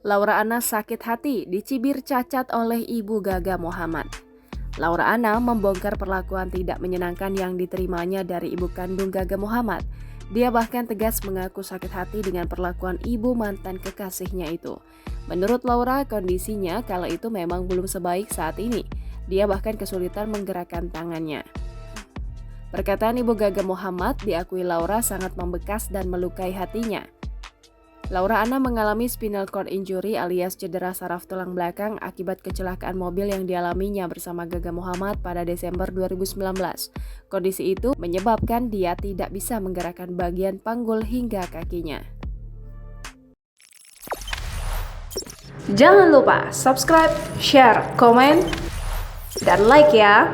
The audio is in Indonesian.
Laura Anna sakit hati dicibir cacat oleh ibu Gaga Muhammad. Laura Anna membongkar perlakuan tidak menyenangkan yang diterimanya dari ibu kandung Gaga Muhammad. Dia bahkan tegas mengaku sakit hati dengan perlakuan ibu mantan kekasihnya itu. Menurut Laura, kondisinya kala itu memang belum sebaik saat ini. Dia bahkan kesulitan menggerakkan tangannya. Perkataan ibu Gaga Muhammad diakui Laura sangat membekas dan melukai hatinya. Laura Anna mengalami spinal cord injury alias cedera saraf tulang belakang akibat kecelakaan mobil yang dialaminya bersama Gaga Muhammad pada Desember 2019. Kondisi itu menyebabkan dia tidak bisa menggerakkan bagian panggul hingga kakinya. Jangan lupa subscribe, share, komen, dan like ya!